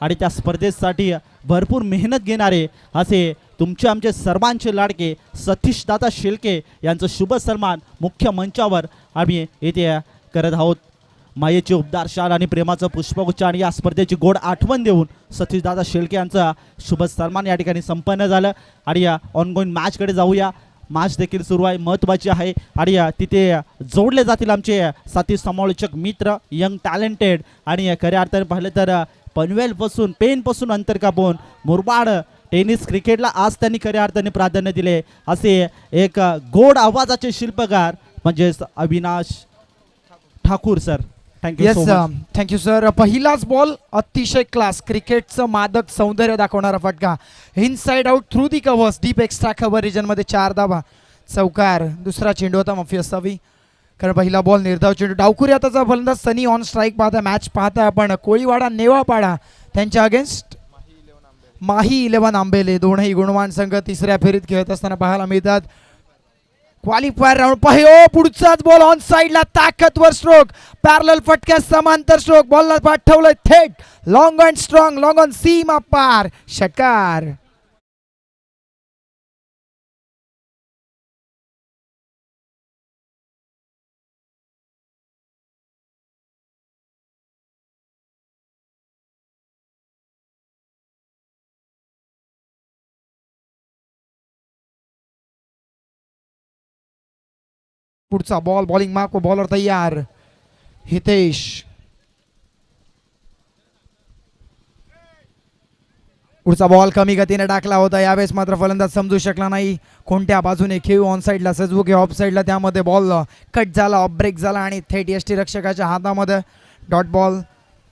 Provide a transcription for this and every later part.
आणि त्या स्पर्धेसाठी भरपूर मेहनत घेणारे असे तुमचे आमचे सर्वांचे लाडके सतीश दादा शेळके यांचं शुभ सन्मान मुख्य मंचावर आम्ही येथे करत आहोत। मायेचे उबदार शाल आणि प्रेमाचं पुष्पगुच्छ आणि या स्पर्धेची गोड आठवण देऊन सतीश दादा शेळके यांचा शुभ सन्मान या ठिकाणी संपन्न झालं। आणि या ऑनगोईंग मॅचकडे जाऊया। मॅच देखील सुरू आहे, महत्त्वाची आहे आणि तिथे जोडले जातील आमचे साथी समालोचक मित्र, यंग टॅलेंटेड आणि खऱ्या अर्थाने पाहिलं तर पनवेलपासून पेनपासून अंतर कापून मुरबाड टेनिस क्रिकेटला आज त्यांनी खऱ्या अर्थाने प्राधान्य दिले असे एक गोड आवाजाचे शिल्पकार म्हणजेच Avinash Thakur sir. Thank you so much. Thank you sir. पहिलाच बॉल अतिशय क्लास, क्रिकेटचं मादक सौंदर्य दाखवणारा फटका, inside out through the covers, deep extra cover region मध्ये 4 धावा, चौकार। दुसरा चेंडू होता माफी असावी कारण पहिला बॉल निर्धाव चेंडू। डावखुरी आताचा फलंदाज सनी ऑन स्ट्राईक पाहता, मॅच पाहता आपण कोळीवाडा नेवापाडा त्यांच्या अगेन्स्ट माही 11 आंबेले, दोनही गुणवान संघ तिसऱ्या फेरीत खेळत असताना पाहायला मिळतात। क्वालिफायर राऊंड पाहिजे, पुढचाच बॉल ऑन साइडला, ताकदवर स्ट्रोक, पॅरलल फटक्या, समांतर स्ट्रोक, बॉलला पाठवलंय थेट long and strong, long on सीमा पार, षटकार। पुढचा बॉल, बॉलिंग मार्क, बॉलर तयार हितेश। पुढचा बॉल कमी गतीने टाकला होता, यावेळेस मात्र फलंदाज समजू शकला नाही कोणत्या बाजूने खेळू, ऑन साइडला सजवू की ऑफ साइडला, त्यामध्ये बॉल कट झाला, ऑफ ब्रेक झाला आणि थेट यष्टी रक्षकाच्या हातामध्ये डॉट बॉल।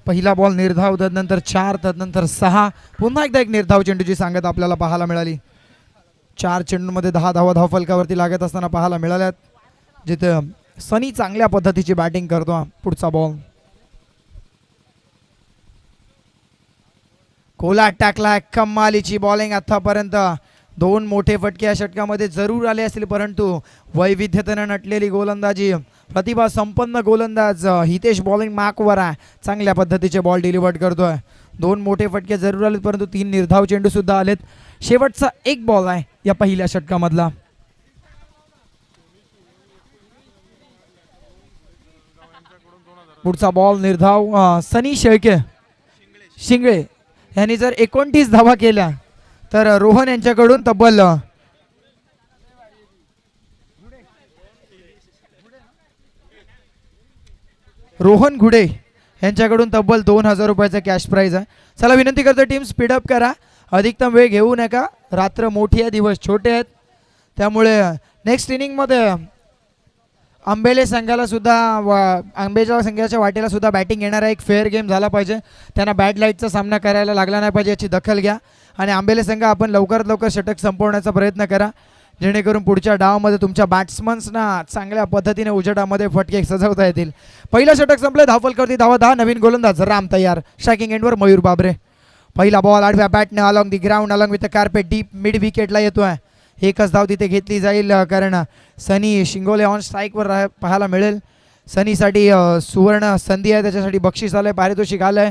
पहिला बॉल निर्धाव, तदनंतर 4, तदनंतर 6, पुन्हा एकदा एक निर्धाव चेंडूची सांगत आपल्याला पाहायला मिळाली। 4 चेंडूंमध्ये 10 धावा धावफलकावरती लागत असताना पाहायला मिळाल्यात, जिथे सनी चांगल्या पद्धतीची बॅटिंग करतो। पुढचा बॉल कोलाट टाकला, कमालीची बॉलिंग आतापर्यंत 2 मोठे फटके या षटकामध्ये जरूर आले असतील, परंतु वैविध्यतेने नटलेली गोलंदाजी, प्रतिभा संपन्न गोलंदाज हितेश बॉलिंग मार्कवर आहे, चांगल्या पद्धतीचे बॉल डिलिव्हर करतोय। 2 मोठे फटके जरूर आलेत, परंतु 3 निर्धाव चेंडू सुद्धा आलेत। शेवटचा एक बॉल आहे या पहिल्या षटकामधला। पुढचा बॉल निर्धाव, सनी शेळके शिंगळे यांनी जर 29 धावा केल्या तर रोहन यांच्याकडून तब्बल रोहन घुडे यांच्याकडून तब्बल 2000 रुपयाचा कॅश प्राइज आहे। चला विनंती करतो टीम स्पीडअप करा, अधिकतम वेळ घेऊ नका, रात्र मोठी आहे, दिवस छोटे आहेत, त्यामुळे नेक्स्ट इनिंगमध्ये आंबेले संघाला सुद्धा आंबेच्या संघाच्या वाटेला सुद्धा बॅटिंग येणारा एक फेअर गेम झाला पाहिजे, त्यांना बॅड लाईटचा सामना करायला लागला नाही पाहिजे याची दखल घ्या आणि आंबेले संघ आपण लवकरात लवकर षटक संपवण्याचा प्रयत्न करा, जेणेकरून पुढच्या डावामध्ये तुमच्या बॅट्समन्सना चांगल्या पद्धतीने उजेडामध्ये फटके सजवता येतील। पहिलं षटक संपलं, धावफलकावरती धावा 10, नवीन गोलंदाज राम तयार, स्ट्रायकिंग एंडवर मयूर बाबरे। पहिला बॉल आडव्या बॅटने along the ground, along with the carpet, deep mid विकेटला येतोय, एकच धाव तिथे घेतली जाईल कारण सनी शिंगोले ऑन स्ट्राईकवर पाहायला मिळेल। सनीसाठी सुवर्ण संधी आहे, त्याच्यासाठी बक्षीस आलंय, पारितोषिक आलंय,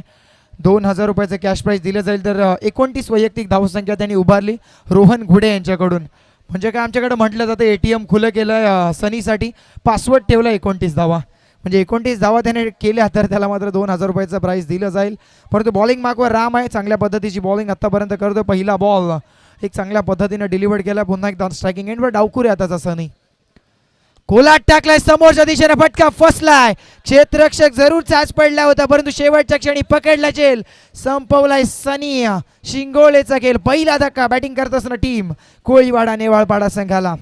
2000 रुपयाचं कॅश प्राइज दिलं जाईल। तर 29 वैयक्तिक धावसंख्या त्यांनी उभारली रोहन घुडे यांच्याकडून, म्हणजे काय आमच्याकडे म्हटलं जातं ATM खुलं केलं सनीसाठी, पासवर्ड ठेवला 29 धावा, म्हणजे 29 धावा त्याने केल्या तर त्याला मात्र 2000 रुपयाचं प्राइज दिलं जाईल। परंतु बॉलिंग मार्कवर राम आहे, चांगल्या पद्धतीची बॉलिंग आतापर्यंत करतो। पहिला बॉल एक चांगल्या पद्धतीने डिलिव्हर केला, पुन्हा एकदा स्ट्रायकिंग एंडवर डावखुरी आताचा सनी, कोलाट टाकलाय, समोरच्या दिशेने फटका फसलाय, क्षेत्ररक्षक जरूर चाच पडला होता, परंतु शेवटच्या क्षणी पकडला चेल, संपवलाय सनी शिंगोळेचा खेळ। पहिला धक्का बॅटिंग करत असताना टीम कोळीवाडा नेवाळपाडा संघाला।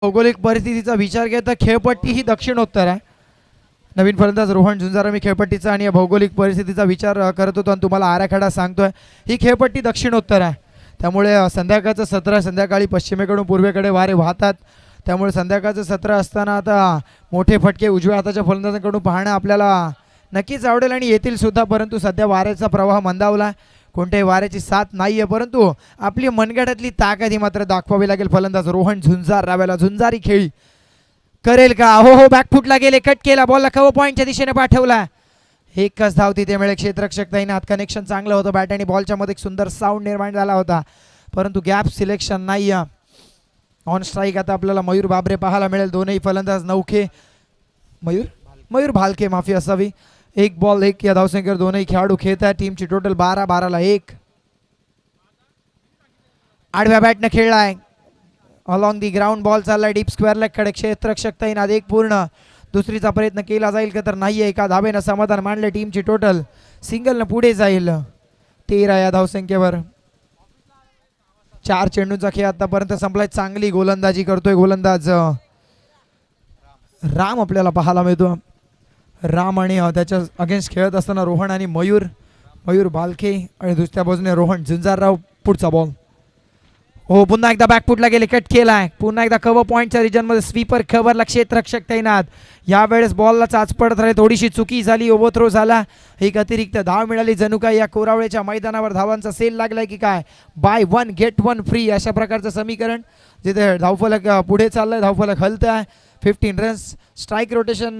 भौगोलिक परिस्थितीचा विचार केला तर खेळपट्टी ही दक्षिणोत्तर आहे, नवीन फलंदाज रोहन झुंजारा, मी खेळपट्टीचा आणि भौगोलिक परिस्थितीचा विचार करत होतो आणि तुम्हाला आराखडा सांगतोय, ही खेळपट्टी दक्षिणोत्तर आहे, त्यामुळे संध्याकाळचं सत्र, संध्याकाळी पश्चिमेकडून पूर्वेकडे वारे वाहतात, त्यामुळे संध्याकाळचं सत्र असताना आता मोठे फटके उजव्या हाताच्या फलंदाजांकडून पाहणं आपल्याला नक्कीच आवडेल आणि येतील सुद्धा, परंतु सध्या वाऱ्याचा प्रवाह मंदावला, कोणत्याही वाऱ्याची साथ नाहीये, परंतु आपली मनगटातली ताकद ही मात्र दाखवावी लागेल. फलंदाज रोहन झुंजार राव्याला, झुंजारी खेळी करेल का? हो, बॅकफुटला गेले, कट केला, बॉलला कव्हर पॉईंटच्या दिशेने पाठवला. एकच धाव तिथे मिळेल. क्षेत्ररक्षक तैनात, कनेक्शन चांगलं होतं. बॅट आणि बॉलच्या मध्ये एक सुंदर साऊंड निर्माण झाला होता, परंतु गॅप सिलेक्शन नाही. ऑन स्ट्राईक आता आपल्याला मयूर बाबरे पाहायला मिळेल. दोनही फलंदाज नौखे, मयूर भालके माफी असावी. एक बॉल एक या धावसंख्येवर दोनही खेळाडू खेळत आहेत. टीमची टोटल 12-12ला 1. आडव्या बॅटनं खेळलाय, अलॉंग दी ग्राउंड बॉल चाललाय डीप स्क्वेअर लेग कडे. क्षेत्ररक्षक तैनात, एक पूर्ण. दुसरीचा प्रयत्न केला जाईल का तर नाहीये. एका धावेनं समाधान मानले. टीमची टोटल सिंगलनं पुढे जाईल 13 या धावसंख्येवर. 4 चेंडूंचा खेळ आतापर्यंत संपलाय. चांगली गोलंदाजी करतोय गोलंदाज राम आपल्याला पाहायला मिळतो. राम आणि त्याच्या अगेन्स्ट खेळत असताना रोहन आणि मयूर भालके आणि दुसऱ्या बाजूने रोहन झुंजारराव. पुढचा बॉल, हो पुन्हा एकदा बॅकफुटला गेले, कट केलाय. पुन्हा एकदा कव्हर पॉईंटच्या रिजन मध्ये स्वीपर कव्हरला क्षेत्ररक्षक तैनात. यावेळेस बॉलला चाच पडत राहिले, थोडीशी चुकी झाली, ओव्हरथ्रो झाला. एक अतिरिक्त धाव मिळाली. जणू काय या कोरावळेच्या मैदानावर धावांचा सेल लागलाय की काय. बाय 1 गेट 1 फ्री अशा प्रकारचं समीकरण, जिथे धावफलक पुढे चाललंय, धावफलक हलत आहे. 15 रन्स. स्ट्राईक रोटेशन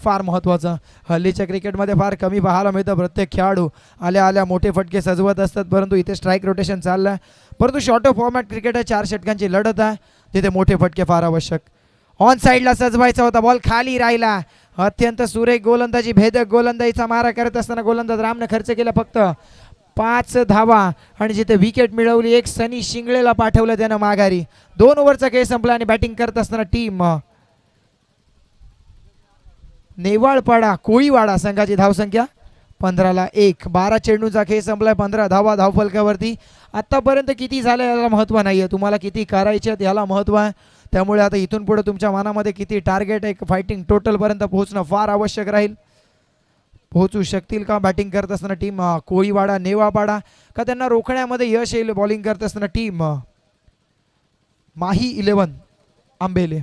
फार महत्त्वाचं हल्लीच्या क्रिकेटमध्ये फार कमी पाहायला मिळतं. प्रत्येक खेळाडू आल्या आल्या मोठे फटके सजवत असतात, परंतु इथे स्ट्राईक रोटेशन चाललं. परंतु शॉर्ट ऑफ फॉर्मॅट क्रिकेट आहे, 4 षटकांची लढत आहे, तिथे मोठे फटके फार आवश्यक. ऑन साईडला सजवायचा होता, बॉल खाली राहिला. अत्यंत सुरेख गोलंदाजी, भेदक गोलंदाजीचा मारा करत असताना गोलंदाज रामने खर्च केला फक्त 5 धावा आणि जिथे विकेट मिळवली. एक सनी शिंगळेला पाठवलं त्यानं माघारी. 2 ओव्हरचा खेळ संपला आणि बॅटिंग करत असताना टीम नेवाळपाडा कोळीवाडा संघाची धावसंख्या 15ला 1. 12 चेंडूचा खेळ संपलाय, 15 धावा धावफलकावरती. आतापर्यंत किती झालं याला महत्त्व नाहीये, तुम्हाला किती करायचे आहेत याला महत्त्व आहे. त्यामुळे आता इथून पुढे तुमच्या मनामध्ये किती टार्गेट आहे, फायटिंग टोटल पर्यंत पोहोचणं फार आवश्यक राहील. पोहोचू शकतील का बॅटिंग करत असताना टीम कोळीवाडा नेवाळपाडा, का त्यांना रोखण्यामध्ये यश येईल बॉलिंग करत असताना टीम माही 11 आंबेले.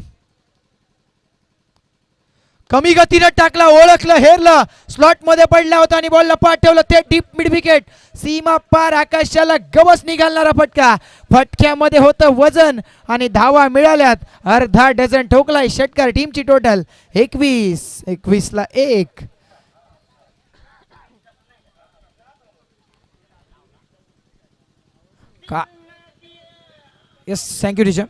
कमी गतीनं टाकला, ओळखलं, हेरलं, स्लॉट मध्ये पडला होता आणि बॉलला पाठवलं ते डीप मिड विकेट. सीमा पार आकाशाला गवस निघालणारा फटका. फटक्यामध्ये होतं वजन आणि धावा मिळाल्यात. अर्धा डझन ठोकलाय षटकार. टीमची टोटल 21ला 1. का यस, थँक्यू टीचर.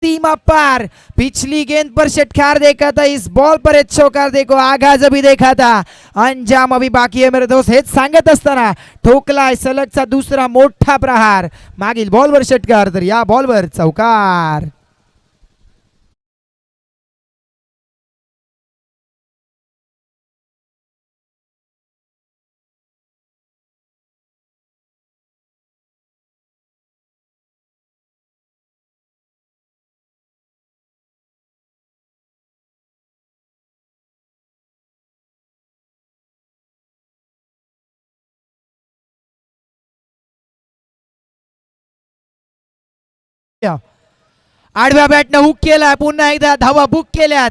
सीमा पार, पिछली गेंद पर षटकार देखा था, इस बॉल पर एक चौकार देखो, आगाज अभी देखा था, अंजाम अभी बाकी है मेरे दोस्त. हेच सांगत असताना ठोकलाय सलगचा दुसरा मोठा प्रहार. मागील बॉलवर षटकार तर या बॉलवर चौकार. आडव्या बॅटनं हुक केला, पुन्हा एकदा धावा बुक केल्यात.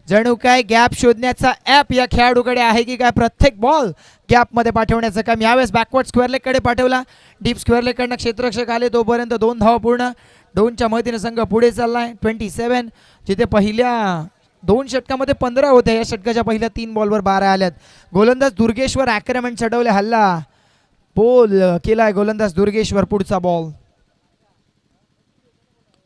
जणू काय गॅप शोधण्याचा ऍप या खेळाडूकडे आहे की काय. प्रत्येक बॉल गॅप मध्ये पाठवण्याचं काम. यावेळेस बॅकवर्ड स्क्वेअर लेग कडे पाठवला. डीप स्क्वेअर लेग कडनं क्षेत्ररक्षक आले, तोपर्यंत 2 धावा पूर्ण. 2च्या मदतीने संघ पुढे चाललाय 27. जिथे पहिल्या 2 षटकामध्ये 15 होते, या षटकाच्या पहिल्या 3 बॉलवर 12 आल्यात. गोलंदाज दुर्गेश्वर ॲक्रमन चढवले, हल्ला बोल केलाय गोलंदाज दुर्गेश्वर. पुढचा बॉल,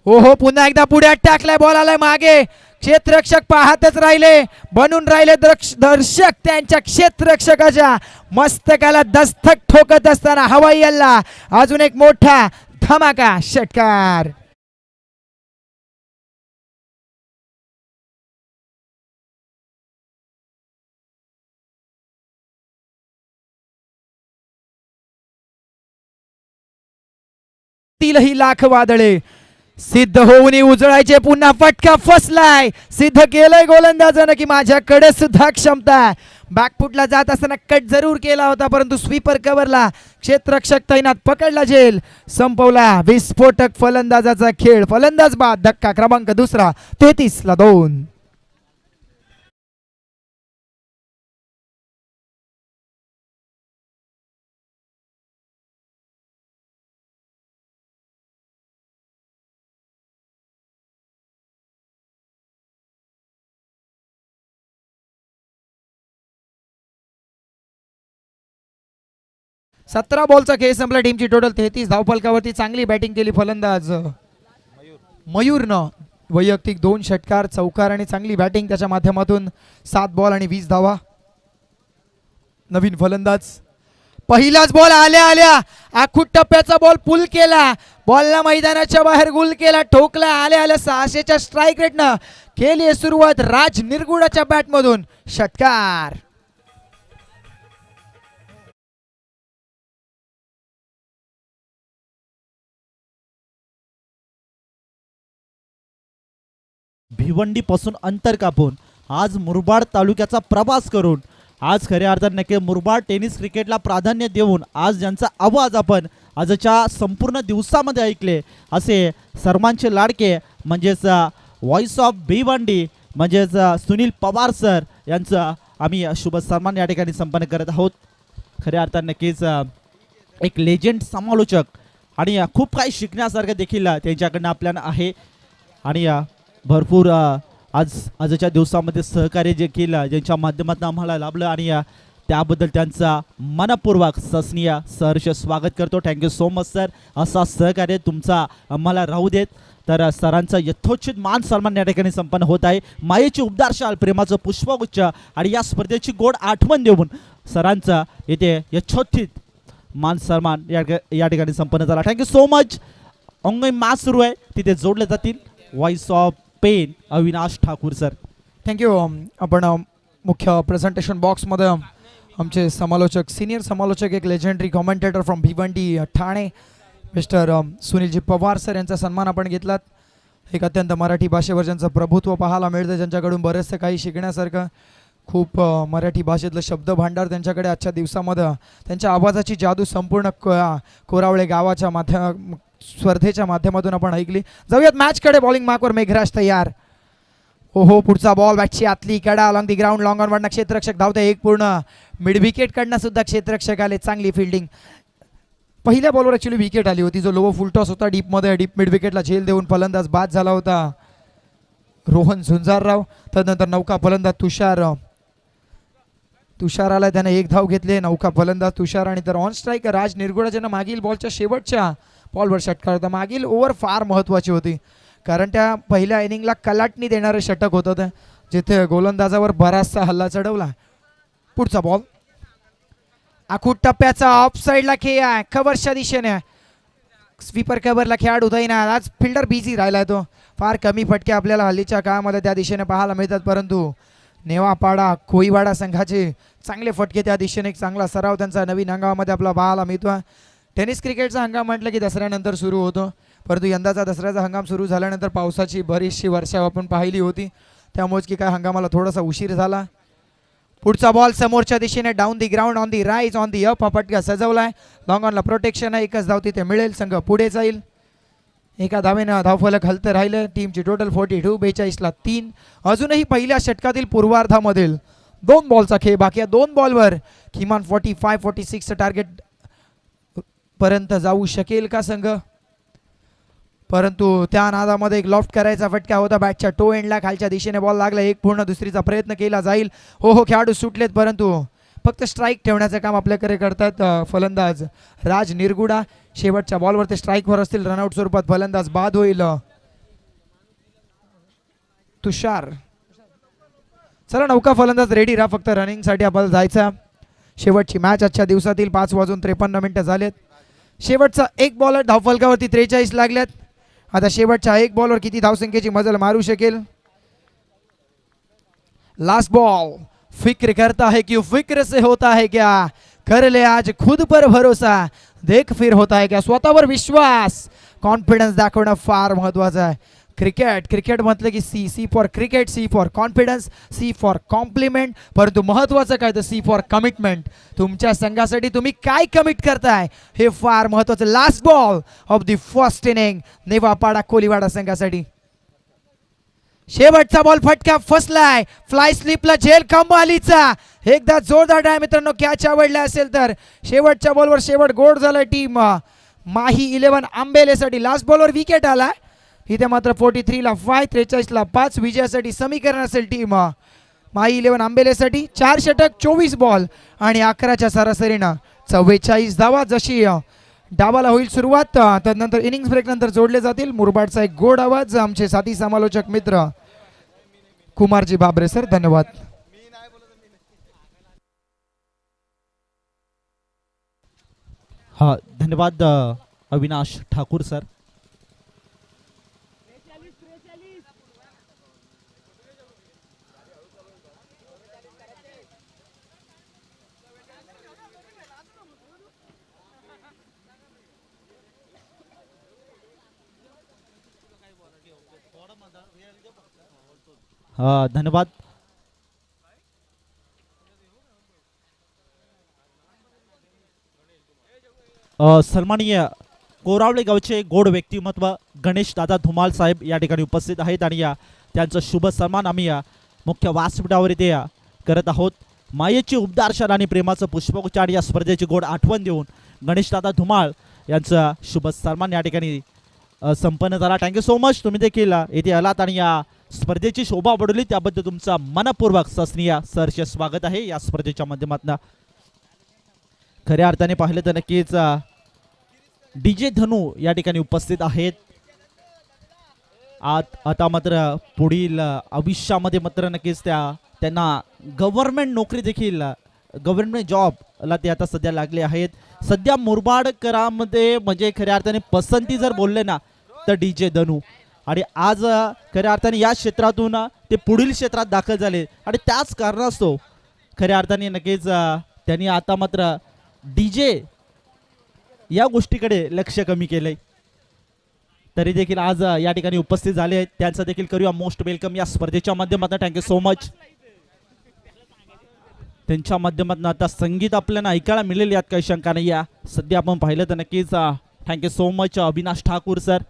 हो पुन्हा एकदा पुढे टाकलाय, बॉल आलाय मागे. क्षेत्ररक्षक पाहतच राहिले, बनून राहिले दर्शक त्यांच्या क्षेत्ररक्षकाच्या मस्तकाला दस्तक ठोकत असताना हवाई हल्ला. अजून एक मोठा धमाका षटकार. तिलही लाख वादळे सिद्ध होऊन उजळायचे. पुन्हा फटका फसलाय. सिद्ध केलंय गोलंदाजानं की माझ्याकडे सुद्धा क्षमता आहे. बॅकफुटला जात असताना कट जरूर केला होता, परंतु स्वीपर कव्हरला क्षेत्ररक्षक तैनात, पकडला झेल. संपवला विस्फोटक फलंदाजाचा खेळ. फलंदाज बाद, धक्का क्रमांक 2, 33ला 2. 17 बॉलचा खेळ संपला. टीमची टोटल 33 धावफलकावरती चांगली बॅटिंग केली फलंदाज मयूरनं. वैयक्तिक 2 षटकार, चौकार आणि चांगली बॅटिंग त्याच्या माध्यमातून 7 बॉल आणि 20 धावा. नवीन फलंदाज. पहिलाच बॉल आल्या आल्या आखूट टप्प्याचा बॉल पुल केला, बॉलला मैदानाच्या बाहेर गुल केला, ठोकला. आल्या आल्या 600च्या स्ट्राईक रेटनं केली सुरुवात राज निरगुडाच्या बॅटमधून. षटकार. भिवंडी पासून अंतर कापून आज मुरबाड तालुक्याचा प्रवास करून आज खऱ्या अर्थाने नक्की मुरबाड टेनिस क्रिकेटला प्राधान्य देऊन आज ज्यांचा आवाज आपण आजच्या संपूर्ण दिवसामध्ये ऐकले असे सर्वांचे लाडके म्हणजेच व्हॉइस ऑफ भिवंडी म्हणजेच सुनील पवार सर यांचा आम्ही शुभ सन्मान या ठिकाणी संपन्न करत आहोत. खऱ्या अर्थाने नक्कीच एक लेजेंड समालोचक आणि खूप काही शिकण्यासारखं देखील त्यांच्याकडनं आपल्याला आहे आणि भरपूर आजच्या दिवसामध्ये सहकार्य जे केलं ज्यांच्या माध्यमातून आम्हाला लाभलं आणि त्याबद्दल त्यांचा मनपूर्वक सस्नीय सहर्ष स्वागत करतो. Thank you so much sir. असा सहकार्य तुमचा आम्हाला राहू देत. तर सरांचा यथोचित मान सन्मान या ठिकाणी संपन्न होत आहे. मायेची उबदार शाल, प्रेमाचं पुष्पगुच्छ आणि या स्पर्धेची गोड आठवण देऊन सरांचा येथे यथोचित मान सन्मान या ठिकाणी संपन्न झाला. Thank you so much. अंगई मॅच सुरू आहे, तिथे जोडले जातील voice of pen Avinash Thakur sir. Thank you. आपण मुख्य प्रेझेंटेशन बॉक्समध्ये आमचे समालोचक, सिनियर समालोचक, एक legendary commentator from Bhiwandi Thane mister Sunilji Pawar sir यांचा सन्मान आपण घेतलात. एक अत्यंत मराठी भाषेवर ज्यांचं प्रभुत्व पाहायला मिळतं, ज्यांच्याकडून बरेचसं काही शिकण्यासारखं, खूप मराठी भाषेतलं शब्द भांडार त्यांच्याकडे आजच्या दिवसामध्ये. त्यांच्या आवाजाची जादू संपूर्ण कोरावळे गावाच्या स्पर्धेच्या माध्यमातून आपण ऐकली. जाऊयात मॅचकडे. बॉलिंग मार्कवर मेघराज तयार. हो पुढचा बॉल बॅटची आतली कडा along the ground, long on वरनं क्षेत्ररक्षक धावते. एक पूर्ण मिड विकेट कडनं सुद्धा क्षेत्ररक्षक आले. चांगली फिल्डिंग. पहिल्या बॉलवर ॲक्च्युली विकेट आली होती, जो लो फुलटॉस होता डीप मिड विकेटला झेल देऊन फलंदाज बाद झाला होता रोहन झुंजारराव. त्यानंतर नौका फलंदाज तुषार आला, त्याने 1 धाव घेतले. नौका फलंदाज तुषार आणि तर ऑन स्ट्राईक राज निरगुडा, ज्यांना मागील बॉलच्या शेवटच्या बॉलवर षटकार होता. मागील ओव्हर फार महत्त्वाची होती, कारण त्या पहिल्या इनिंगला कलाटणी देणारं षटक होतं, जिथे गोलंदाजावर बराचसा हल्ला चढवला. पुढचा बॉल आखूट टप्प्याचा ऑफ साईडला खेळ आहे, कव्हरच्या दिशेने. स्वीपर कव्हरला खेळाडू उदयना. आज फिल्डर बिझी राहिला, तो फार कमी फटके आपल्याला हल्लीच्या काळामध्ये त्या दिशेने पाहायला मिळतात, परंतु नेवापाडा कोळीवाडा संघाचे चांगले फटके त्या दिशेने. एक चांगला सराव त्यांचा नवीन हंगामामध्ये आपला पाहायला मिळतो. टेनिस क्रिकेटचा हंगाम म्हटलं की दसऱ्यानंतर सुरू होतो, परंतु यंदाचा दसऱ्याचा हंगाम सुरू झाल्यानंतर पावसाची बरीचशी वर्षा आपण पाहिली होती, त्यामुळेच की काय हंगामाला थोडासा उशीर झाला. पुढचा बॉल समोरच्या दिशेने down the ground, on the rise, on the up. हा फटका सजवलाय. लॉंग ऑनला प्रोटेक्शन आहे. एकच धाव तिथे मिळेल. संघ पुढे जाईल. एका धावेनं धावफलक हलतं राहिलं. टीमची टोटल 42, 42ला 3. अजूनही पहिल्या षटकातील पूर्वार्धामधील 2 बॉलचा खेळ बाकी आहे. 2 बॉलवर किमान 45-46चं टार्गेट पर्यंत जाऊ शकेल का संघ, परंतु त्या नादामध्ये एक लॉफ्ट करायचा फटका होता. बॅटच्या टो एंडला खालच्या दिशेने बॉल लागला. एक पूर्ण दुसरीचा प्रयत्न केला जाईल. हो खेळाडू सुटलेत, परंतु फक्त स्ट्राईक ठेवण्याचं काम आपल्याकडे करतात फलंदाज राज निरगुडा. शेवटच्या बॉलवर ते स्ट्राईकवर असतील. रनआउट स्वरूपात फलंदाज बाद होईल. तुषार. चला नौका फलंदाज रेडी राहा, फक्त रनिंगसाठी आपल्याला जायचं. शेवटची मॅच आजच्या दिवसातील 5:53 झालेत. शेवटचा 1 बॉलर धावफलकावरती 43 लागल्यात. आता शेवटच्या 1 बॉलवर किती धावसंख्येची मजल मारू शकेल. Last ball. फिक्र करता है क्यों, फिक्र से होता है क्या, कर ले आज खुद पर भरोसा, देख फिर होता है क्या. स्वतःवर विश्वास, कॉन्फिडन्स दाखवणं फार महत्वाचं आहे. क्रिकेट म्हटलं की C for cricket, C for confidence, C for compliment, परंतु महत्त्वाचं काय तर सी फॉर कमिटमेंट. तुमच्या संघासाठी तुम्ही काय कमिट करताय हे फार महत्त्वाचं. Last ball of the first inning Nevapada Koliwada संघासाठी. शेवटचा बॉल फटका फसलाय. फ्लाय स्लिपला झेल कमालीचा. एकदा जोरदार डाय मित्रांनो, कॅच आवडला असेल तर. शेवटच्या बॉलवर शेवट गोड झाला टीम माही 11 आंबेलेसाठी. लास्ट बॉलवर विकेट आला. इथे मात्र 43ला 5, 43ला 5 विजयासाठी समीकरण असेल टीम माही 11 आंबेलेसाठी. 4 षटक 24 बॉल आणि 11च्या सरासरीनं 44 धावा. जशी डावाला होईल सुरुवात त्यानंतर इनिंग्स ब्रेक नंतर जोडले जातील. मुरबाडचा एक गोड आवाज आमचे साथी समालोचक मित्र कुमारजी बाबरे सर, धन्यवाद. हा धन्यवाद अविनाश ठाकूर सर. धन्यवाद. सन्माननीय कोरावळे गावचे गोड व्यक्तिमत्व गणेश दादा धुमाल साहेब या ठिकाणी उपस्थित आहेत आणि त्यांचा शुभ सन्मान आम्ही मुख्य व्यासपीठावर इथे करत आहोत. मायेची उपदार्शन आणि प्रेमाचं पुष्पगुच्छ या स्पर्धेची गोड आठवण देऊन गणेश दादा धुमाळ यांचा शुभ सन्मान या ठिकाणी संपन्न झाला. Thank you so much. तुम्ही देखील इथे आलात आणि या स्पर्धेची शोभा वाढवली त्याबद्दल तुमचा मनपूर्वक सस्नीय सहर्ष स्वागत आहे. या स्पर्धेच्या माध्यमातून खऱ्या अर्थाने पाहिलं तर नक्कीच डीजे धनू या ठिकाणी उपस्थित आहेत. आता मात्र पुढील आयुष्यामध्ये मात्र नक्कीच त्यांना गव्हर्नमेंट नोकरी देखील गव्हर्नमेंट जॉबला ते आता सध्या लागले आहेत. सध्या मुरबाडकरांमध्ये म्हणजे खऱ्या अर्थाने पसंती जर बोलले ना तर डीजे धनू, आणि आज खऱ्या अर्थाने या क्षेत्रातून ते पुढील क्षेत्रात दाखल झाले आणि त्याच कारणास्तव खऱ्या अर्थाने नक्कीच त्यांनी आता मात्र डीजे या गोष्टीकडे लक्ष कमी केलंय. तरी देखील आज या ठिकाणी उपस्थित झाले आहेत. त्यांचं देखील करूया मोस्ट वेलकम या स्पर्धेच्या माध्यमातून. Thank you so much. त्यांच्या माध्यमातून आता संगीत आपल्याला ऐकायला मिळेल यात काही शंका नाही. सध्या आपण पाहिलं तर नक्कीच thank you so much Avinash Thakur sir.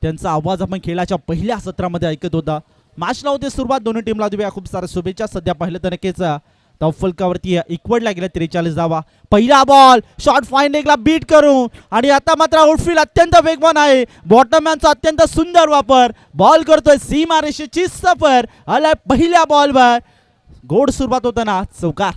त्यांचा आवाज आपण खेळाच्या पहिल्या सत्रामध्ये ऐकत होता. मॅचला होते सुरुवात. दोन्ही टीमला देऊया खूप साऱ्या शुभेच्छा. सध्या पाहिलं तर नक्कीच फलकावरती इक्वडला गेला 43 धावा. पहिला बॉल शॉर्ट फाईन लेगला बीट करून आणि आता मात्र आउटफील्ड अत्यंत वेगवान आहे. बॉटमॅनचा अत्यंत सुंदर वापर. बॉल करतोय सीमारेषेची सफर. आलाय पहिल्या बॉलवर. गोड सुरुवात होताना चौकार.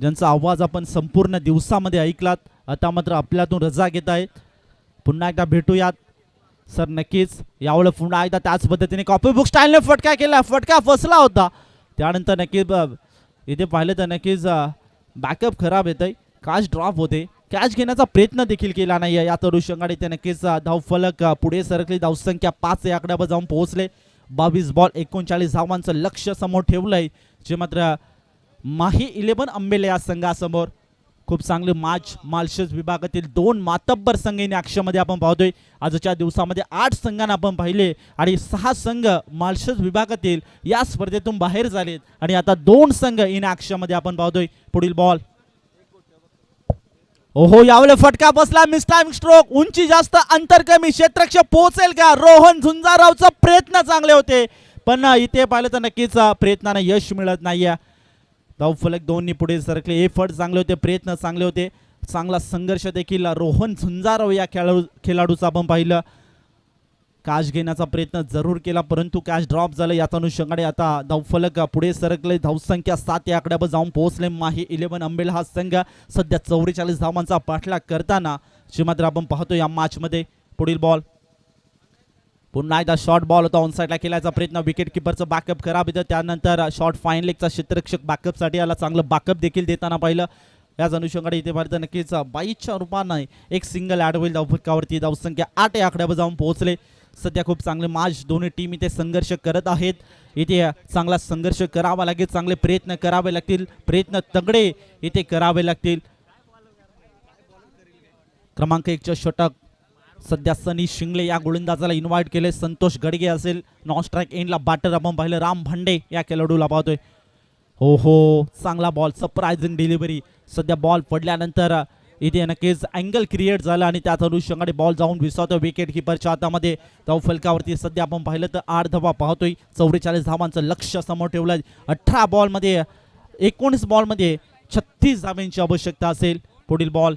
ज्यांचा आवाज आपण संपूर्ण दिवसामध्ये ऐकलात आता मात्र आपल्यातून रजा घेत आहेत. पुन्हा एकदा भेटूयात सर नक्कीच. यावेळेला पुन्हा एकदा त्याच पद्धतीने कॉपी बुक स्टाईलने फटका केला. फटका फसला होता. त्यानंतर नक्कीच इथे पाहिलं तर नक्कीच बॅकअप खराब येत आहे. कॅच ड्रॉप होते. कॅच घेण्याचा प्रयत्न देखील केला नाही या अनुषंगाने ते नक्कीच धावफलक पुढे सरकले. धावसंख्या 5 या आकड्यावर जाऊन पोहोचले. 22 बॉल 39 धावांचं लक्ष समोर ठेवलंय. जे मात्र माही 11 आंबेले या संघासमोर खूप चांगले माळशेज विभागातील 2 मातब्बर संघ इन ॲक्शनमध्ये आपण पाहतोय. आजच्या दिवसामध्ये 8 संघांना आपण पाहिले आणि 6 संघ माळशेज विभागातील या स्पर्धेतून बाहेर झालेत आणि आता 2 संघ इन ॲक्शनमध्ये आपण पाहतोय. पुढील बॉल ओहो यावेळेला फटका बसला. मिसटाइम स्ट्रोक. उंची जास्त अंतर कमी. क्षेत्ररक्षक पोहोचेल का? रोहन झुंजारावचा प्रयत्न चांगले होते पण इथे पाहिलं तर नक्कीच प्रयत्नांना यश मिळत नाहीये. धावफलक 2 पुढे सरकले. एफर्ट चांगले होते. प्रयत्न चांगले होते. चांगला संघर्ष देखील रोहन झुंजाराव या खेळाडूचा आपण पाहिलं. कॅच घेण्याचा प्रयत्न जरूर केला परंतु कॅच ड्रॉप झालं. याच अनुषंगाने आता धावफलक पुढे सरकले. धावसंख्या 7 या आकड्यावर जाऊन पोहोचले. माही 11 आंबेल हा संघ सध्या 44 धावांचा पाठलाग करताना जे मात्र आपण पाहतो या मॅचमध्ये. पुढील बॉल पुन्हा एकदा शॉर्ट बॉल होता. ऑनसाईडला केल्याचा प्रयत्न. विकेट किपरचं बॅकअप खराब येतं. त्यानंतर शॉर्ट फाईन लेगचा क्षेत्ररक्षक बॅकअपसाठी याला चांगलं बॅकअप देखील देताना पाहिलं. याच अनुषंगाने इथे पाहिलं नक्कीच 22च्या रूपाने एक सिंगल ॲड होईल धावफलकावरती. धावसंख्या 8 या आकड्यावर जाऊन पोहोचले. सध्या खूप चांगले मॅच दोन्ही टीम इथे संघर्ष करत आहेत. इथे चांगला संघर्ष करावा लागेल. चांगले प्रयत्न करावे लागतील. प्रयत्न तगडे इथे करावे लागतील. क्रमांक 1च्या षटक सध्या सनी शिंगले या गोलंदाजाला इन्व्हाइट केले. संतोष गडगे असेल नॉन स्ट्राईक एंडला बॅटर आपण पाहिलं. राम भांडे या खेळाडूला पाहतोय. हो हो चांगला बॉल. Surprising delivery. सध्या बॉल पडल्यानंतर इथे नक्कीच अँगल क्रिएट झाला आणि त्याच अनुषंगाने बॉल जाऊन विसरतो विकेट किपरच्या हातामध्ये. धावफलकावरती सध्या आपण पाहिलं तर 8 धावा पाहतोय. 44 धावांचं लक्ष समोर ठेवलं. 18 बॉलमध्ये 19 बॉलमध्ये 36 धावांची आवश्यकता असेल. पुढील बॉल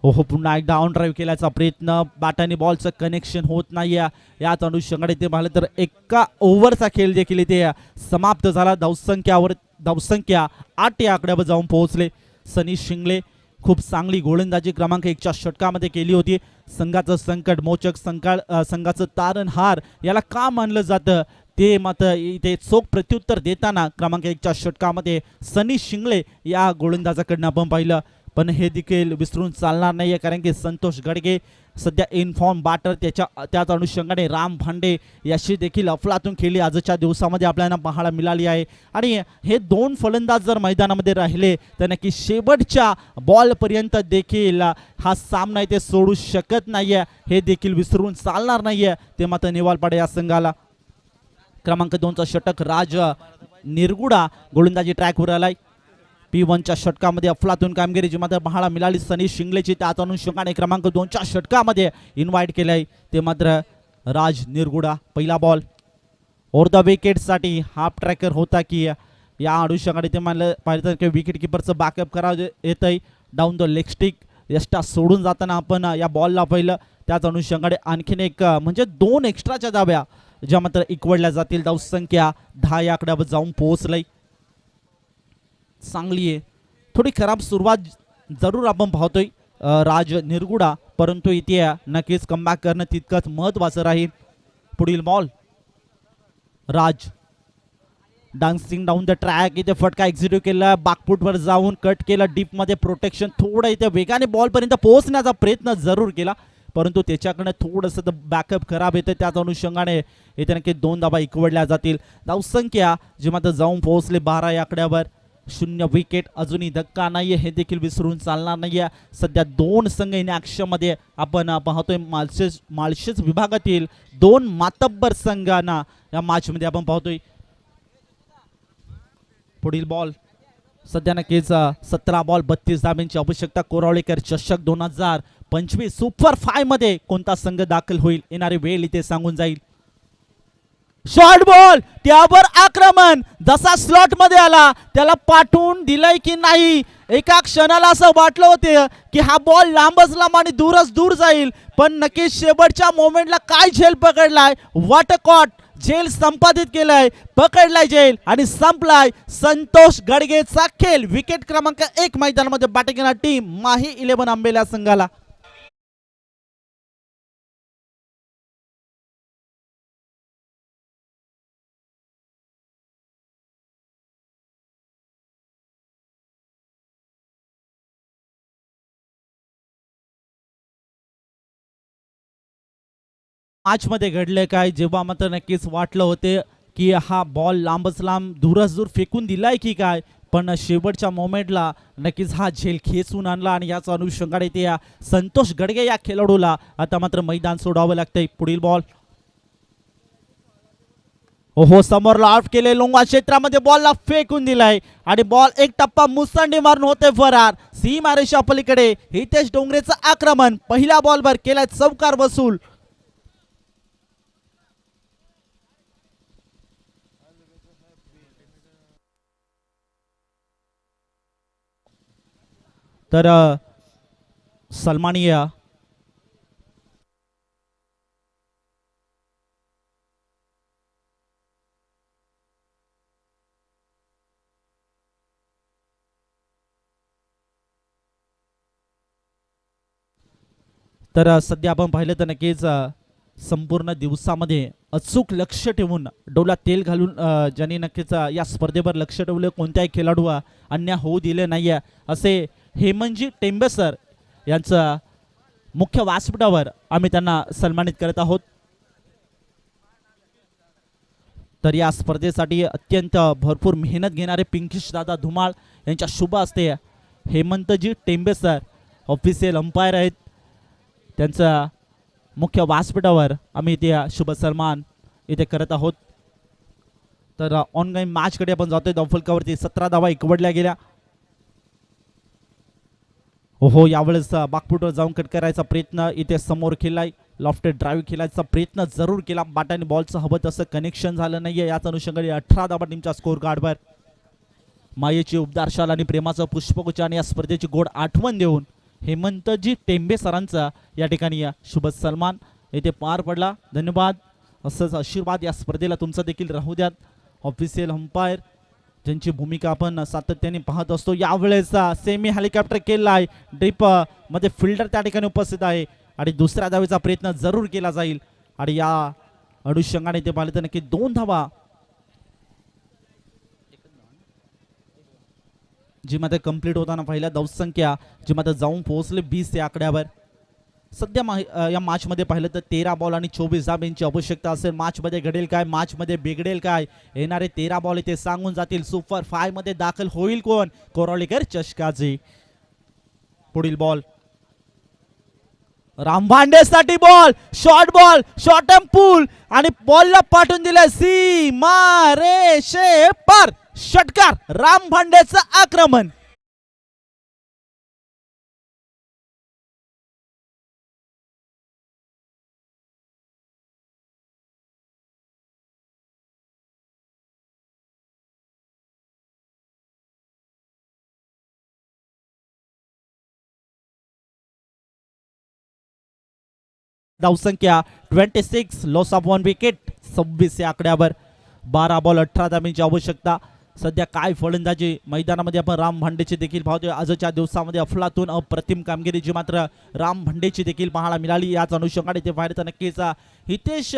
हो पुन्हा एकदा ऑन ड्राईव्ह केल्याचा प्रयत्न, बॅटाने बॉलचं कनेक्शन होत नाही याच अनुषंगाने ते पाहिलं तर एका ओव्हरचा खेळ देखील इथे समाप्त झाला. धावसंख्या 8 या आकड्यावर जाऊन पोहोचले. सनी शिंगले खूप चांगली गोलंदाजी क्रमांक 1च्या षटकामध्ये केली होती. संघाचं संकट मोचक संघाचं तारणहार याला का मानलं जातं ते मात्र इथे चोख प्रत्युत्तर देताना क्रमांक 1च्या षटकामध्ये सनी शिंगले या गोलंदाजाकडनं आपण पाहिलं. पण हे देखील विसरून चालणार नाहीये, कारण की संतोष गडगे सध्या इनफॉर्म बॅटर, त्याच अनुषंगाने राम भांडे याशी देखील अफलातून खेळी आजच्या दिवसामध्ये आपल्याला पाहायला मिळाली आहे. आणि हे दोन फलंदाज जर मैदानामध्ये राहिले तर नक्की शेवटच्या बॉलपर्यंत देखील हा सामना इथे सोडू शकत नाहीये, हे देखील विसरून चालणार नाहीये. ते मात्र नेवालपाडा या संघाला. क्रमांक 2चा षटक राज निरगुडा गोलंदाजी ट्रॅकवर आलाय. P1च्या षटकामध्ये अफलातून कामगिरी जी मात्र पाहायला मिळाली सनी शिंगलेची, त्याच अनुषंगाने क्रमांक 2च्या षटकामध्ये इन्व्हाइट केलंय ते मात्र राज निरगुडा. पहिला बॉल ओव्हर द विकेटसाठी हाफ ट्रॅकर होता की या अनुषंगाने ते पाहिलं की विकेट किपरचं बॅकअप करावं येतंय. डाऊन द लेग स्टिक यष्टा सोडून जाताना आपण या बॉलला पाहिलं. त्याच अनुषंगाने आणखीन एक म्हणजे 2 एक्स्ट्राच्या धाव्या ज्या मात्र इक्वडल्या जातील. धावसंख्या 10 या आकड्यावर जाऊन पोहोचलंय. चांगली आहे, थोडी खराब सुरुवात जरूर आपण पाहतोय राज निरगुडा, परंतु इथे नक्कीच कमबॅक करणं तितकंच महत्त्वाचं राहील. पुढील ball Raj dancing down the track, इथे फटका एक्झिक्यूट केला, बॅकफूटवर जाऊन कट केलं, डीपमध्ये प्रोटेक्शन, थोडं इथे वेगाने बॉलपर्यंत पोहोचण्याचा प्रयत्न जरूर केला, परंतु त्याच्याकडनं थोडंसं बॅकअप खराब येतं. त्याच अनुषंगाने इथे नक्की 2 धावा इकवडल्या जातील. धावसंख्या जी मात्र जाऊन पोहोचले 12 या आकड्यावर. 0 विकेट, अजूनही धक्का नाहीये, हे देखील विसरून चालणार नाहीये. सध्या 2 संघ इन ॲक्शनमध्ये आपण पाहतोय. माळशेज विभागातील 2 मातब्बर संघांना या मॅचमध्ये आपण पाहतोय. पुढील बॉल सध्या नक्कीच 17 बॉल 32 धाब्यांची आवश्यकता. कोरावळेकर चषक 2025 सुपर 5 मध्ये कोणता संघ दाखल होईल येणारी वेळ इथे सांगून जाईल. शॉर्ट बॉल, त्यावर आक्रमण, जसा स्लॉट मध्ये आला त्याला पाठवून दिलंय की नाही. एका क्षणाला असं वाटलं होतं की हा बॉल लांबच लांब आणि दूरच दूर जाईल, पण नक्कीच शेवटच्या मोमेंटला काय झेल पकडलाय. व्हॉट अ कॉट, झेल संपादित केलाय, पकडलाय झेल आणि संपलाय. संतोष गडगेचा खेळ. विकेट क्रमांक 1 मैदानामध्ये बॅटिंग करणारी टीम माही 11 आंबेल्या संघाला. मॅचमध्ये घडलं काय, जेव्हा मात्र नक्कीच वाटलं होते की हा बॉल लांबच लांब दूरच दूर फेकून दिलाय की काय, पण शेवटच्या मोमेंटला नक्कीच हा झेल खेचून आणला आणि याचा अनुषंगाने ते संतोष गडगे या खेळाडूला आता मात्र मैदान सोडावं लागतंय. पुढील बॉल ओहो, समोरला आउट केले, लोंगा क्षेत्रामध्ये बॉलला फेकून दिलाय आणि बॉल एक टप्पा मुसंडी मारून होते फरार. सीमारेषा पलीकडे हितेश डोंगरेचं आक्रमण. पहिल्या बॉलवर केलाय चौकार वसूल. तर सलमानिया तर सध्या आपण पाहिलं तर नक्कीच संपूर्ण दिवसामध्ये अचूक लक्ष ठेवून डोला तेल घालून ज्यांनी नक्कीच या स्पर्धेवर लक्ष ठेवलं, कोणत्याही खेळाडू अन्याय होऊ दिले नाहीये असे हेमंतजी टेंबे सर यांचं मुख्य व्यासपीठावर आम्ही त्यांना सन्मानित करत आहोत. तर या स्पर्धेसाठी अत्यंत भरपूर मेहनत घेणारे पिंकीश दादा धुमाळ यांच्या शुभ हस्ते Hemantji Tembe sir official umpire आहेत, त्यांचा मुख्य व्यासपीठावर आम्ही इथे शुभ सन्मान इथे करत आहोत. तर ऑनलाईन मॅचकडे आपण जातोय. धावफलकावरती 17 धावा इकवडल्या गेल्या. हो, यावेळेस बाकफुटवर जाऊन कट करायचा प्रयत्न इथे समोर केलाय. लॉफ्टेड ड्राईव्ह खेळायचा प्रयत्न जरूर केला, बॅटाने बॉलचं हवं तसं कनेक्शन झालं नाहीये. याच अनुषंगाने 18 धावा टीमच्या स्कोर कार्डवर. मायेची उबदार शाल आणि प्रेमाचं पुष्पगुच्छ आणि या स्पर्धेची गोड आठवण देऊन हेमंतजी टेंबे सरांचा या ठिकाणी शुभ सन्मान येथे पार पडला. धन्यवाद. असंच आशीर्वाद या स्पर्धेला तुमचा देखील राहू द्यात. ऑफिशियल अंपायर ज्यांची भूमिका आपण सातत्याने पाहत असतो. यावेळेस सेमी हेलिकॉप्टर केला आहे. ड्रीप मध्ये फिल्डर त्या ठिकाणी उपस्थित आहे आणि दुसऱ्या धावेचा प्रयत्न जरूर केला जाईल आणि या अनुषंगाने ते पाहिले तर नक्की 2 धावा जी मध्ये कंप्लीट होताना पहिल्या धावसंख्या जी मध्ये जाऊन पोहोचले 20 या आकड्यावर. सध्या या मॅच मध्ये पाहिलं तर 13 बॉल आणि 24 धाब्यांची आवश्यकता असेल. मॅच मध्ये घडेल काय, मॅच मध्ये बिघडेल काय, येणारे 13 बॉल इथे सांगून जातील. सुपर 5 मध्ये दाखल होईल कोण, कोरोलीकर चषकाजी. पुढील बॉल राम भांडेसाठी बॉल, शॉर्ट एम पूल आणि बॉलला पाठवून दिलं सीमा रेषे पार. षटकार राम भांडेचं आक्रमण. धावसंख्या 26, लॉस ऑफ 1 विकेट 26 या आकड्यावर. 12 बॉल 18 धाब्यांची आवश्यकता. सध्या काय फलंदाजी मैदानामध्ये आपण राम भांडेची देखील पाहतोय. आजच्या दिवसामध्ये अफलातून अप्रतिम कामगिरी जी मात्र राम भांडेची देखील पाहायला मिळाली. याच अनुषंगाने ते पाहिलं तर नक्कीच हितेश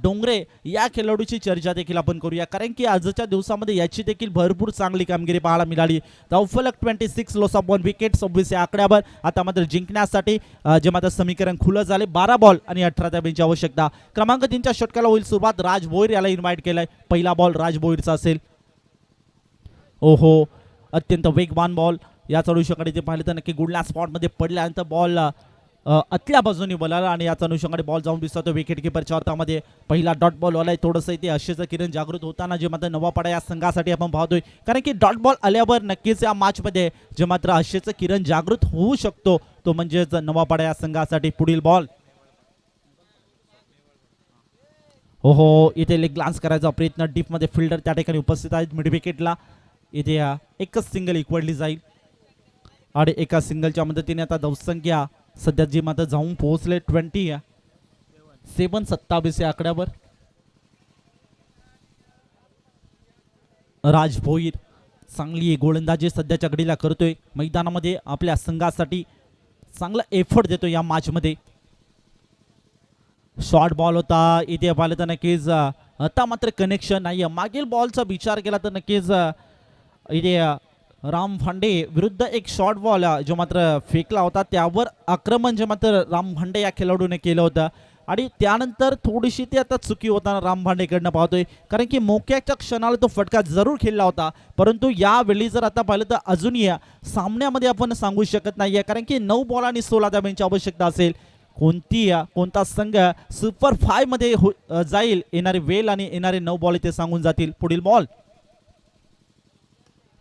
डोंगरे या खेळाडूची चर्चा देखील आपण करूया, कारण की आजच्या दिवसामध्ये याची देखील भरपूर चांगली कामगिरी पाहायला मिळाली. धावफलक 26, लॉस ऑफ 1 विकेट 26 या आकड्यावर. आता मात्र जिंकण्यासाठी जे मात्र समीकरण खुलं झाले. 12 बॉल आणि 18 धाब्यांची आवश्यकता. क्रमांक 3च्या षटकाला होईल सुरुवात. राज भोईर याला इन्व्हाइट केलंय. पहिला बॉल राज भोईरचा असेल. ओहो, अत्यंत वेगवान बॉल. याच अनुषंगाने ते पाहिलं तर नक्की गुडल्या स्पॉटमध्ये पडल्यानंतर बॉल आतल्या बाजूने बोलायला आणि याच अनुषंगाने बॉल जाऊन दिसतो विकेट किपरच्या हातामध्ये. पहिला डॉट बॉल आलाय. थोडंसं इथे आशेचं किरण जागृत होताना जे मात्र नवापाडा या संघासाठी आपण पाहतोय, कारण की डॉट बॉल आल्यावर नक्कीच या मॅचमध्ये जे मात्र आशेचं किरण जागृत होऊ शकतो तो म्हणजेच नवापाडा या संघासाठी. पुढील बॉल ओहो, इथे लेग ग्लान्स करायचा प्रयत्न. डीपमध्ये फिल्डर त्या ठिकाणी उपस्थित आहेत. मिड विकेटला इथे एकच सिंगल इक्वडली जाईल आणि एका सिंगलच्या मदतीने आता धावसंख्या सध्या जी मात्र जाऊन पोहोचले 27, 27 या आकड्यावर. राज भोईर चांगली गोलंदाजी सध्याच्या घडीला करतोय. मैदानामध्ये आपल्या संघासाठी चांगला एफर्ट देतो या मॅच मध्ये. शॉर्ट बॉल होता इथे पाहिलं तर नक्कीच आता मात्र कनेक्शन नाही. मागील बॉलचा विचार केला तर नक्कीच इथे राम भांडे विरुद्ध एक शॉर्ट बॉल जो मात्र फेकला होता त्यावर आक्रमण जे मात्र राम भांडे या खेळाडूने केलं होतं आणि त्यानंतर थोडीशी ती आता चुकी होताना राम भांडेकडनं पाहतोय, कारण की मोक्याच्या क्षणाला तो फटका जरूर खेळला होता, परंतु यावेळी जर आता पाहिलं तर अजूनही सामन्यामध्ये आपण सांगू शकत नाहीये, कारण की 9 बॉल आणि 16 धाब्यांची आवश्यकता असेल. कोणता संघ सुपर 5 मध्ये जाईल, येणारे वेल आणि येणारे 9 बॉल इथे सांगून जातील. पुढील बॉल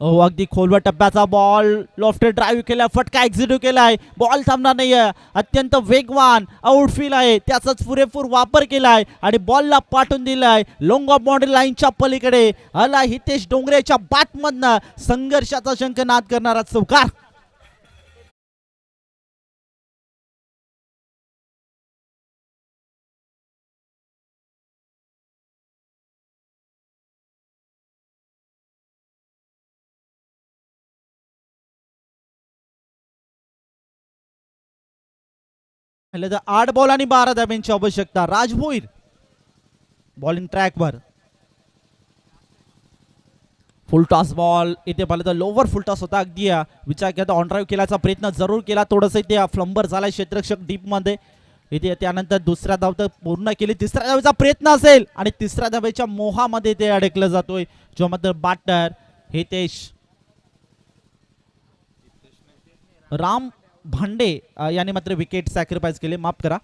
अगदी खोलवर टप्प्याचा बॉल, लॉफ्टेड ड्राईव्ह केला, फटका एक्झिक्यूट केलाय. बॉल थांबणार नाहीये. अत्यंत वेगवान आउटफील्ड आहे, त्याचाच पुरेपूर वापर केलाय आणि बॉलला पाठवून दिलाय लॉंग ऑफ बाउंड्री लाईनच्या पलीकडे. आला हितेश डोंगरेच्या बॅटमधनं संघर्षाचा शंखनाद करणारा चौकार. तर 8 बॉल आणि 12 धाब्यांची आवश्यकता. राज भोईर बॉलिंग ट्रॅकवर. फुल टॉस बॉल इथे पाहिलं तर लोवर फुल टॉस होता. अगदी विचार केला ऑन ड्राईव्ह केल्याचा प्रयत्न जरूर केला, थोडंसं इथे फ्लंबर झाला क्षेत्ररक्षक डीप मध्ये. इथे त्यानंतर दुसऱ्या धाव तर पूर्ण केली, तिसऱ्या धावेचा प्रयत्न असेल आणि तिसऱ्या धावेच्या मोहामध्ये ते अडकलं जातोय जो मात्र बॅटर हितेश राम भांडे याने मात्र विकेट सॅक्रिफाईस केले, माफ करा.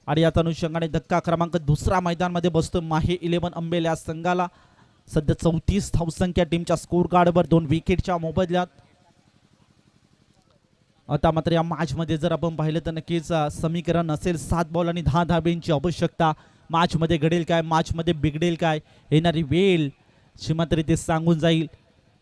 आणि याच अनुषंगाने धक्का क्रमांक दुसरा मैदानमध्ये बसतो माहे 11 अंबेल या संघाला. सध्या 34 धावसंख्या टीमच्या स्कोर कार्डवर 2 विकेटच्या मोबदल्यात. आता मात्र या मॅच मध्ये जर आपण पाहिलं तर नक्कीच समीकरण असेल 7 बॉल आणि 10 धाब्यांची आवश्यकता. मॅच मध्ये घडेल काय, मॅच मध्ये बिघडेल काय, येणारी वेळ शी मात्र ते सांगून जाईल.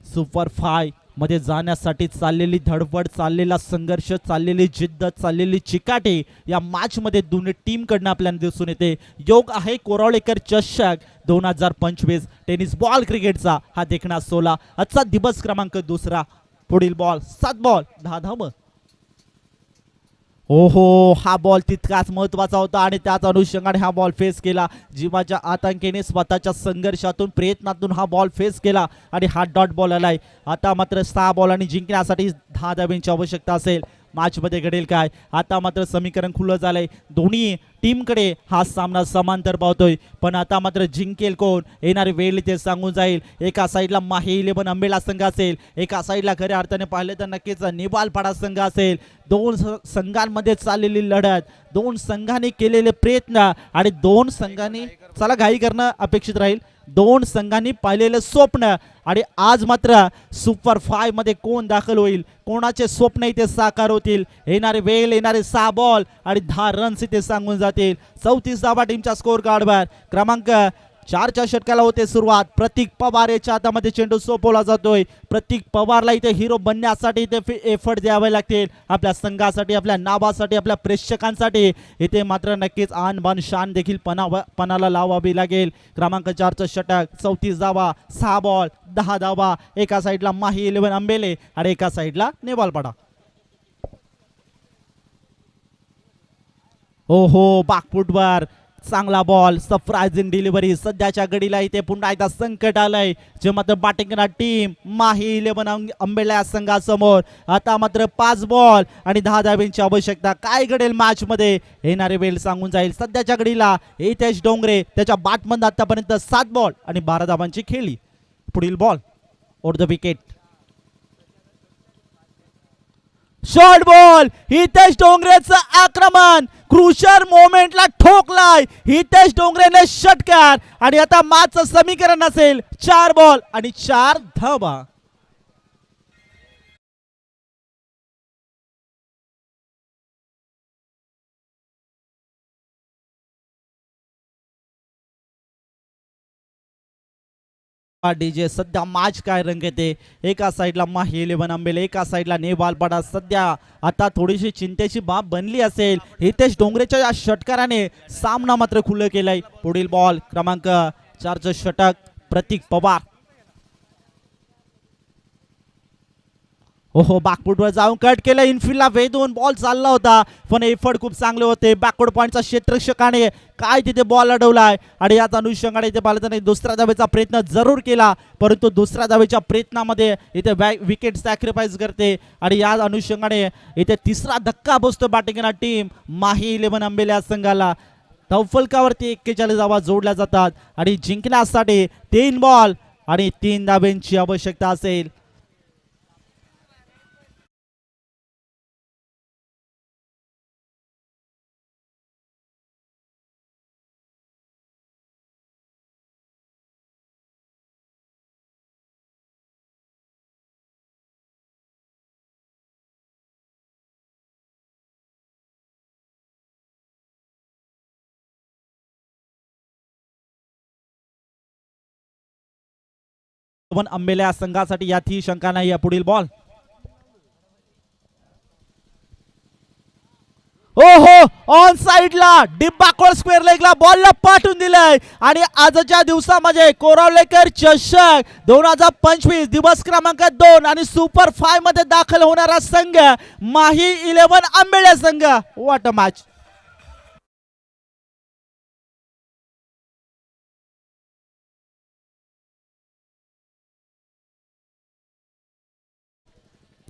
सुपर 5 मध्ये जाण्यासाठी चाललेली धडपड, चाललेला संघर्ष, चाललेली जिद्द, चाललेली चिकाटी या मॅच मध्ये दोन्ही टीम कडनं आपल्याला दिसून येते. योग आहे कोरावळेकर चषक 2025 टेनिस बॉल क्रिकेटचा हा देखणा 16 आजचा दिवस क्रमांक 2. पुढील बॉल 7 बॉल 10 धावा. ओहो, हा बॉल तितकाच महत्वाचा होता आणि त्याच अनुषंगाने हा बॉल फेस केला. जीवाच्या आतंकेने स्वतःच्या संघर्षातून प्रयत्नातून हा बॉल फेस केला आणि हा डॉट बॉल आलाय. आता मात्र 6 बॉल आणि जिंकण्यासाठी 10 धाब्यांची आवश्यकता असेल. मॅच मध्ये घडेल काय? आता मात्र समीकरण खुलं झालंय. दोन्ही टीमकडे हा सामना समांतर पाहतोय, पण आता मात्र जिंकेल कोण? येणारी वेळ ते सांगून जाईल. एका साईडला माही 11 अंबेला संघ असेल, एका साईडला खऱ्या अर्थाने पाहिले तर नक्कीच निवालपाडा संघ असेल. दोन संघांमध्ये चाललेली लढत, दोन संघांनी केलेले प्रयत्न आणि दोन संघांनी चला घाई करणं अपेक्षित राहील. दोन संघांनी पाहिलेले स्वप्न आणि आज मात्र सुपर 5 मध्ये कोण दाखल होईल, कोणाचे स्वप्न इथे साकार होतील. येणारे वेळ, येणारे 6 बॉल आणि 10 रन्स इथे सांगून जातील. 34 धावा टीमच्या स्कोर कार्डवर. क्रमांक 4च्या षटकाला होते सुरुवात. प्रतीक पवार याच्या हातामध्ये चेंडू सोपवला जातोय. प्रतीक पवारला इथे हिरो बनण्यासाठी इथे एफर्ट द्यावे लागतील. आपल्या संघासाठी, आपल्या नावासाठी, आपल्या प्रेक्षकांसाठी इथे मात्र नक्कीच आन बान शान देखील पणाला लावावी लागेल. क्रमांक 4चं षटक, 34 धावा, 6 बॉल 10 धावा. एका साईडला माही 11 अंबेले आणि एका साईडला नेवालपाडा. ओहो, बाकफुटवर चांगला बॉल, सरप्राइझिंग डिलिव्हरी. सध्याच्या घडीला इथे पुन्हा एकदा संकट आलंय, जे मात्र बॅटिंग करणार टीम माही 11 अंबेला या संघासमोर. आता मात्र 5 बॉल आणि 10 धाब्यांची आवश्यकता. काय घडेल मॅच मध्ये येणारे वेळ सांगून जाईल. सध्याच्या घडीला हितेश डोंगरे त्याच्या बॅटमध्ये आतापर्यंत 7 बॉल आणि 12 धाबांची खेळली. पुढील ball over the wicket, short ball. Hitesh डोंगरेचं आक्रमण क्रुशर मोमेंटला ठोकलाय हितेश डोंगरेने षटकार आणि आता मॅचचं समीकरण असेल 4 बॉल आणि 4 धावा. डीजे सध्या मॅच काय रंग येते. एका साईडला माही 11 अंबेले, एका साईडला नेवालपाडा. सध्या आता थोडीशी चिंतेची बाब बनली असेल. हितेश डोंगरेच्या या षटकाराने सामना मात्र खुलं केलाय. पुढील बॉल क्रमांक 4चं षटक, प्रतीक पवार. ओहो, बॅकफुटवर जाऊन कट केलं. इनफिल्डला वेधून बॉल चालला होता, पण एफर्ट खूप चांगले होते. बॅकवर्ड पॉईंटचा क्षेत्ररक्षकाने काय तिथे बॉल अडवलाय आणि याच अनुषंगाने इथे पाहिलं तर दुसऱ्या धावेचा प्रयत्न जरूर केला, परंतु दुसऱ्या धावेच्या प्रयत्नामध्ये इथे विकेट सॅक्रिफाईस करते आणि या अनुषंगाने इथे तिसरा धक्का बसतो बॅटिंग करणार टीम माही 11 अंबेला संघाला. तवफलकावरती 41 धावा जोडल्या जातात आणि जिंकण्यासाठी 3 बॉल आणि 3 धाब्यांची आवश्यकता असेल. पण अंबेला संघासाठी यातही शंका नाही. या पुढील बॉल, ओहो, ऑन साइडला डीप बॅकवर्ड स्क्वेअर लेगला बॉलला पाठवून दिलाय आणि आजच्या दिवसामध्ये कोरावलेकर चषक 2025 दिवस क्रमांक 2 आणि सुपर 5 मध्ये दाखल होणारा संघ माही 11 अंबेला संघ. What a match.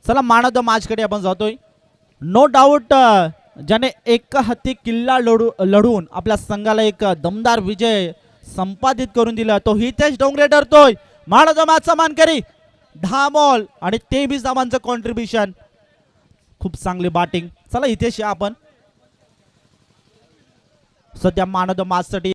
चला मॅन ऑफ द मॅच कडे आपण जातोय. नो डाऊट ज्याने एक हाती किल्ला लढून आपल्या संघाला एक दमदार विजय संपादित करून दिला तो हितेश डोंगरे ठरतोय मॅन ऑफ द मॅचचा मानकरी. 10 बॉल आणि 23 धावांचं कॉन्ट्रीब्युशन. खूप चांगली बॅटिंग. चला हितेश आपण सध्या मॅन ऑफ द मॅच साठी